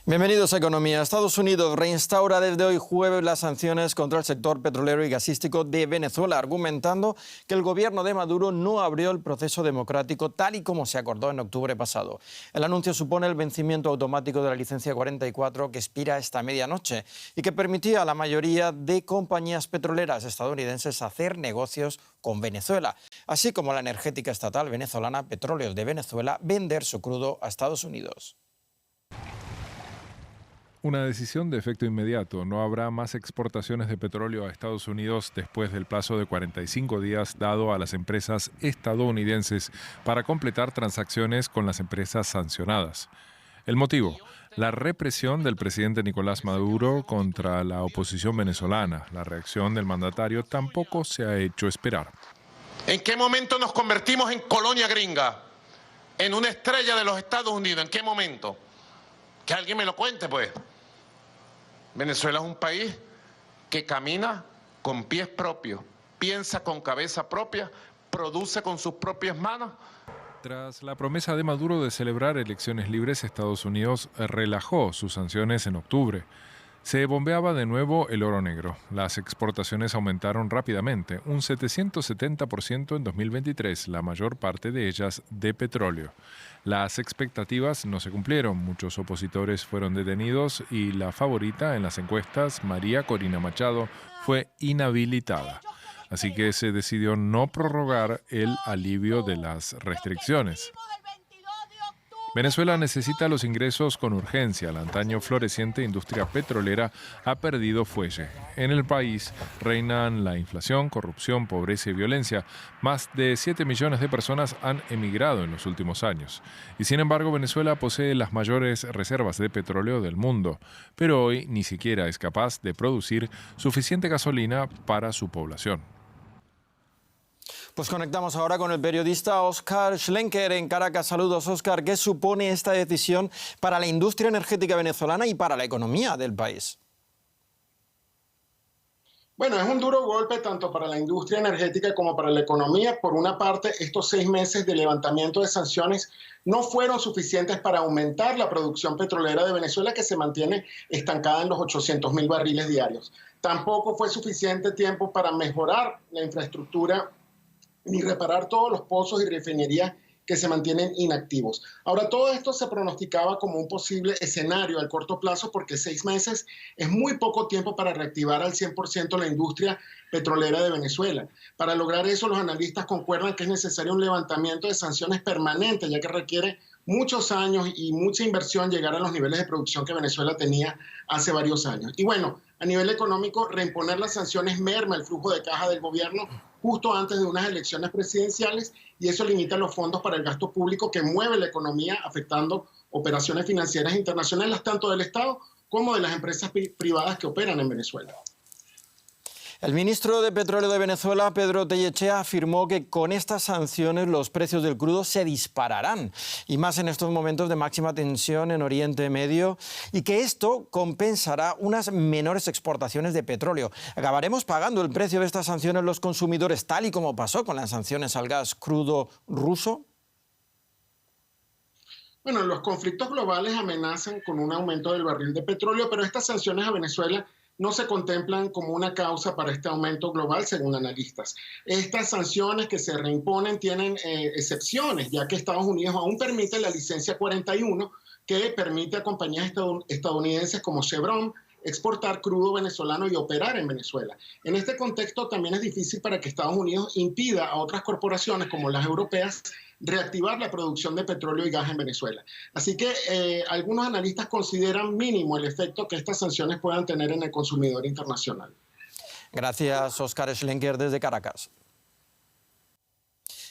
Bienvenidos a Economía. Estados Unidos reinstaura desde hoy jueves las sanciones contra el sector petrolero y gasístico de Venezuela, argumentando que el gobierno de Maduro no abrió el proceso democrático tal y como se acordó en octubre pasado. El anuncio supone el vencimiento automático de la licencia 44 que expira esta medianoche y que permitía a la mayoría de compañías petroleras estadounidenses hacer negocios con Venezuela, así como la energética estatal venezolana Petróleos de Venezuela vender su crudo a Estados Unidos. Una decisión de efecto inmediato. No habrá más exportaciones de petróleo a Estados Unidos después del plazo de 45 días dado a las empresas estadounidenses para completar transacciones con las empresas sancionadas. El motivo: la represión del presidente Nicolás Maduro contra la oposición venezolana. La reacción del mandatario tampoco se ha hecho esperar. ¿En qué momento nos convertimos en colonia gringa? ¿En una estrella de los Estados Unidos? ¿En qué momento? Que alguien me lo cuente, pues. Venezuela es un país que camina con pies propios, piensa con cabeza propia, produce con sus propias manos. Tras la promesa de Maduro de celebrar elecciones libres, Estados Unidos relajó sus sanciones en octubre. Se bombeaba de nuevo el oro negro. Las exportaciones aumentaron rápidamente, un 770% en 2023, la mayor parte de ellas de petróleo. Las expectativas no se cumplieron, muchos opositores fueron detenidos y la favorita en las encuestas, María Corina Machado, fue inhabilitada. Así que se decidió no prorrogar el alivio de las restricciones. Venezuela necesita los ingresos con urgencia. La antaño floreciente industria petrolera ha perdido fuelle. En el país reinan la inflación, corrupción, pobreza y violencia. Más de 7 millones de personas han emigrado en los últimos años. Y sin embargo, Venezuela posee las mayores reservas de petróleo del mundo. Pero hoy ni siquiera es capaz de producir suficiente gasolina para su población. Pues conectamos ahora con el periodista Óscar Schlenker en Caracas. Saludos, Óscar. ¿Qué supone esta decisión para la industria energética venezolana y para la economía del país? Bueno, es un duro golpe tanto para la industria energética como para la economía. Por una parte, estos 6 meses de levantamiento de sanciones no fueron suficientes para aumentar la producción petrolera de Venezuela, que se mantiene estancada en los 800.000 barriles diarios. Tampoco fue suficiente tiempo para mejorar la infraestructura ni reparar todos los pozos y refinerías que se mantienen inactivos. Ahora, todo esto se pronosticaba como un posible escenario al corto plazo porque 6 meses es muy poco tiempo para reactivar al 100% la industria petrolera de Venezuela. Para lograr eso, los analistas concuerdan que es necesario un levantamiento de sanciones permanente, ya que requiere muchos años y mucha inversión llegar a los niveles de producción que Venezuela tenía hace varios años. Y bueno, a nivel económico, reimponer las sanciones merma el flujo de caja del gobierno justo antes de unas elecciones presidenciales y eso limita los fondos para el gasto público que mueve la economía, afectando operaciones financieras internacionales tanto del Estado como de las empresas privadas que operan en Venezuela. El ministro de Petróleo de Venezuela, Pedro Tellechea, afirmó que con estas sanciones los precios del crudo se dispararán, y más en estos momentos de máxima tensión en Oriente Medio, y que esto compensará unas menores exportaciones de petróleo. ¿Acabaremos pagando el precio de estas sanciones los consumidores, tal y como pasó con las sanciones al gas crudo ruso? Bueno, los conflictos globales amenazan con un aumento del barril de petróleo, pero estas sanciones a Venezuela no se contemplan como una causa para este aumento global, según analistas. Estas sanciones que se reimponen tienen excepciones, ya que Estados Unidos aún permite la licencia 41, que permite a compañías estadounidenses como Chevron exportar crudo venezolano y operar en Venezuela. En este contexto también es difícil para que Estados Unidos impida a otras corporaciones como las europeas reactivar la producción de petróleo y gas en Venezuela. Así que algunos analistas consideran mínimo el efecto que estas sanciones puedan tener en el consumidor internacional. Gracias, Óscar Schlenker, desde Caracas.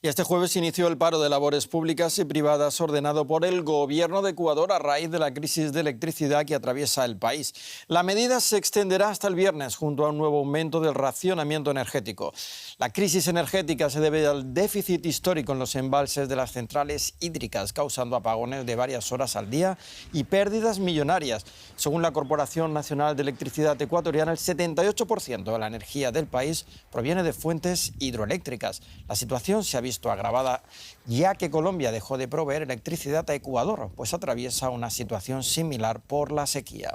Y este jueves inició el paro de labores públicas y privadas ordenado por el gobierno de Ecuador a raíz de la crisis de electricidad que atraviesa el país. La medida se extenderá hasta el viernes junto a un nuevo aumento del racionamiento energético. La crisis energética se debe al déficit histórico en los embalses de las centrales hídricas, causando apagones de varias horas al día y pérdidas millonarias. Según la Corporación Nacional de Electricidad Ecuatoriana, el 78% de la energía del país proviene de fuentes hidroeléctricas. La situación se ha visto visto agravada ya que Colombia dejó de proveer electricidad a Ecuador, pues atraviesa una situación similar por la sequía.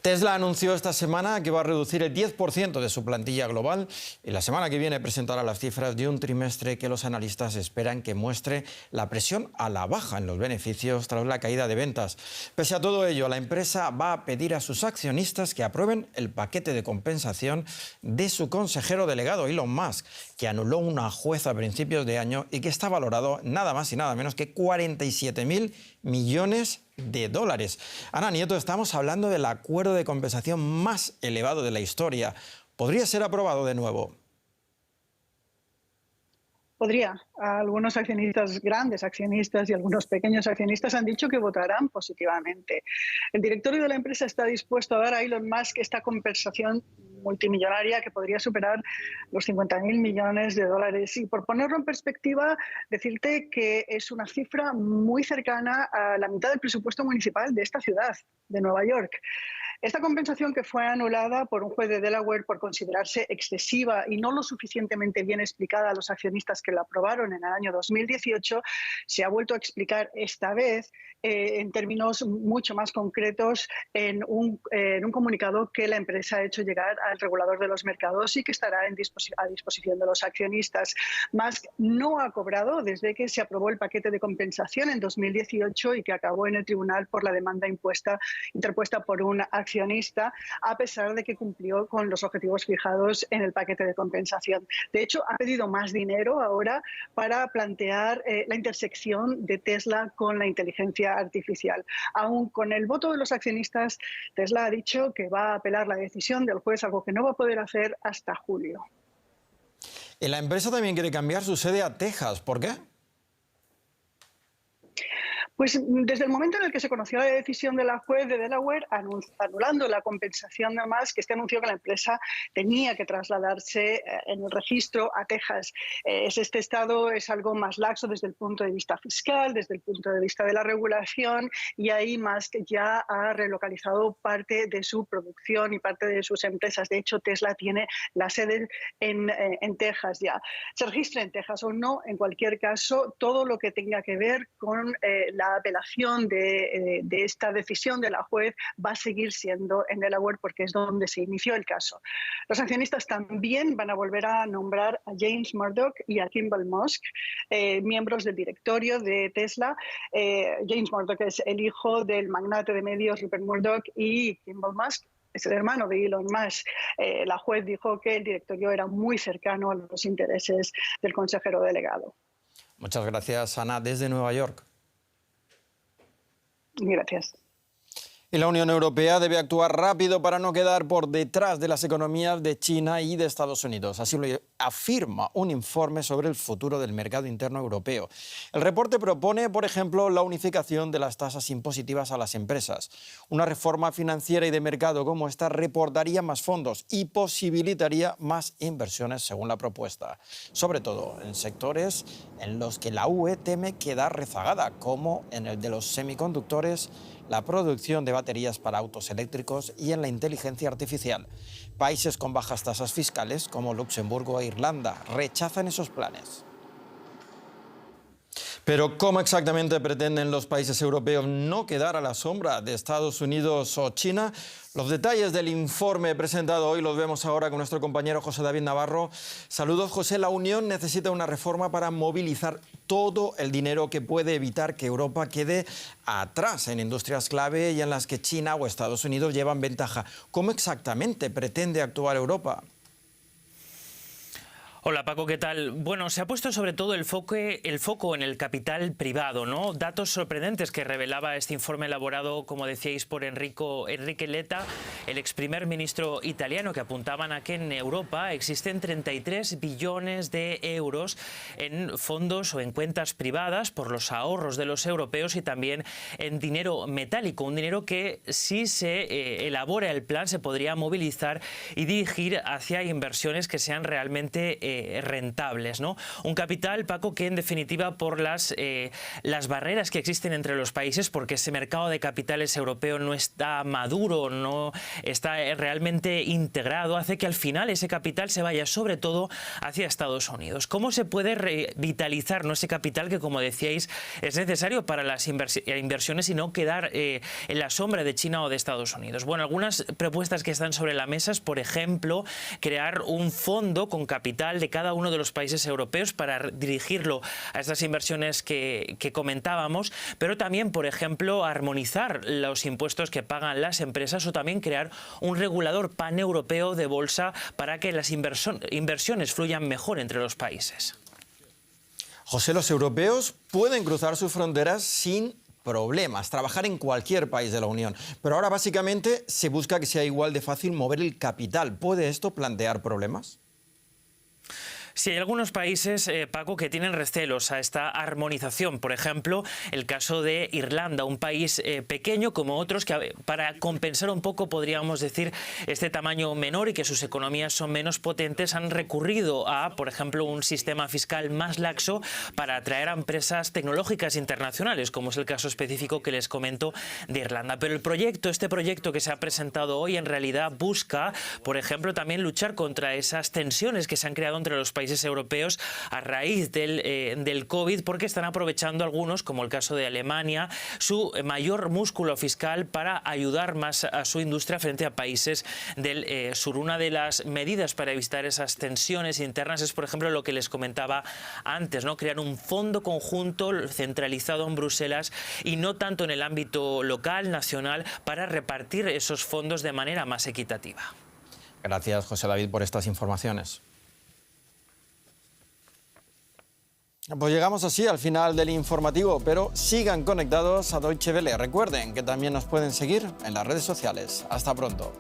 Tesla anunció esta semana que va a reducir el 10% de su plantilla global y la semana que viene presentará las cifras de un trimestre que los analistas esperan que muestre la presión a la baja en los beneficios tras la caída de ventas. Pese a todo ello, la empresa va a pedir a sus accionistas que aprueben el paquete de compensación de su consejero delegado, Elon Musk, que anuló una jueza a principios de año y que está valorado nada más y nada menos que 47.000 millones de dólares. Ana Nieto, estamos hablando del acuerdo de compensación más elevado de la historia. ¿Podría ser aprobado de nuevo? Podría. Algunos accionistas, grandes accionistas y algunos pequeños accionistas han dicho que votarán positivamente. El directorio de la empresa está dispuesto a dar a Elon Musk esta compensación multimillonaria que podría superar los 50.000 millones de dólares. Y por ponerlo en perspectiva, decirte que es una cifra muy cercana a la mitad del presupuesto municipal de esta ciudad, de Nueva York. Esta compensación, que fue anulada por un juez de Delaware por considerarse excesiva y no lo suficientemente bien explicada a los accionistas que la aprobaron en el año 2018, se ha vuelto a explicar esta vez en términos mucho más concretos en un comunicado que la empresa ha hecho llegar al regulador de los mercados y que estará a disposición de los accionistas. Musk no ha cobrado desde que se aprobó el paquete de compensación en 2018 y que acabó en el tribunal por la demanda interpuesta por un accionista, a pesar de que cumplió con los objetivos fijados en el paquete de compensación. De hecho, ha pedido más dinero ahora para plantear la intersección de Tesla con la inteligencia artificial. Aún con el voto de los accionistas, Tesla ha dicho que va a apelar la decisión del juez, algo que no va a poder hacer hasta julio. Y la empresa también quiere cambiar su sede a Texas. ¿Por qué? Pues desde el momento en el que se conoció la decisión de la juez de Delaware anulando la compensación de Musk, que anunció que la empresa tenía que trasladarse en el registro a Texas. Este estado es algo más laxo desde el punto de vista fiscal, desde el punto de vista de la regulación, y ahí Musk ya ha relocalizado parte de su producción y parte de sus empresas. De hecho, Tesla tiene la sede en Texas ya. Se registre en Texas o no, en cualquier caso, todo lo que tenga que ver con la apelación de esta decisión de la juez va a seguir siendo en Delaware porque es donde se inició el caso. Los accionistas también van a volver a nombrar a James Murdoch y a Kimball Musk, miembros del directorio de Tesla. James Murdoch es el hijo del magnate de medios Rupert Murdoch y Kimball Musk es el hermano de Elon Musk. La juez dijo que el directorio era muy cercano a los intereses del consejero delegado. Muchas gracias, Ana, desde Nueva York. Gracias. Y la Unión Europea debe actuar rápido para no quedar por detrás de las economías de China y de Estados Unidos. Así lo afirma un informe sobre el futuro del mercado interno europeo. El reporte propone, por ejemplo, la unificación de las tasas impositivas a las empresas. Una reforma financiera y de mercado como esta reportaría más fondos y posibilitaría más inversiones, según la propuesta. Sobre todo en sectores en los que la UE teme quedar rezagada, como en el de los semiconductores, la producción de baterías para autos eléctricos y en la inteligencia artificial. Países con bajas tasas fiscales, como Luxemburgo e Irlanda, rechazan esos planes. Pero ¿cómo exactamente pretenden los países europeos no quedar a la sombra de Estados Unidos o China? Los detalles del informe presentado hoy los vemos ahora con nuestro compañero José David Navarro. Saludos, José. La Unión necesita una reforma para movilizar todo el dinero que puede evitar que Europa quede atrás en industrias clave y en las que China o Estados Unidos llevan ventaja. ¿Cómo exactamente pretende actuar Europa? Hola Paco, ¿qué tal? Bueno, se ha puesto sobre todo el foco en el capital privado, ¿no? Datos sorprendentes que revelaba este informe elaborado, como decíais, por Enrique Letta, el ex primer ministro italiano, que apuntaban a que en Europa existen 33 billones de euros en fondos o en cuentas privadas por los ahorros de los europeos y también en dinero metálico, un dinero que si se elabora el plan se podría movilizar y dirigir hacia inversiones que sean realmente rentables, ¿no? Un capital, Paco, que en definitiva por las barreras que existen entre los países, porque ese mercado de capitales europeo no está maduro, no está realmente integrado, hace que al final ese capital se vaya sobre todo hacia Estados Unidos. ¿Cómo se puede revitalizar, ¿no?, ese capital que, como decíais, es necesario para las inversiones y no quedar en la sombra de China o de Estados Unidos? Bueno, algunas propuestas que están sobre la mesa es, por ejemplo, crear un fondo con capital de cada uno de los países europeos para dirigirlo a estas inversiones que comentábamos, pero también, por ejemplo, armonizar los impuestos que pagan las empresas o también crear un regulador paneuropeo de bolsa para que las inversiones fluyan mejor entre los países. José, los europeos pueden cruzar sus fronteras sin problemas, trabajar en cualquier país de la Unión, pero ahora básicamente se busca que sea igual de fácil mover el capital. ¿Puede esto plantear problemas? Sí, hay algunos países, Paco, que tienen recelos a esta armonización. Por ejemplo, el caso de Irlanda, un país pequeño como otros que, para compensar un poco, podríamos decir, este tamaño menor y que sus economías son menos potentes, han recurrido a, por ejemplo, un sistema fiscal más laxo para atraer a empresas tecnológicas internacionales, como es el caso específico que les comento de Irlanda. Pero este proyecto que se ha presentado hoy, en realidad busca, por ejemplo, también luchar contra esas tensiones que se han creado entre los países europeos a raíz del COVID, porque están aprovechando algunos, como el caso de Alemania, su mayor músculo fiscal para ayudar más a su industria frente a países del sur. Una de las medidas para evitar esas tensiones internas es, por ejemplo, lo que les comentaba antes, ¿no? Crear un fondo conjunto centralizado en Bruselas y no tanto en el ámbito local, nacional, para repartir esos fondos de manera más equitativa. Gracias, José David, por estas informaciones. Pues llegamos así al final del informativo, pero sigan conectados a Deutsche Welle. Recuerden que también nos pueden seguir en las redes sociales. Hasta pronto.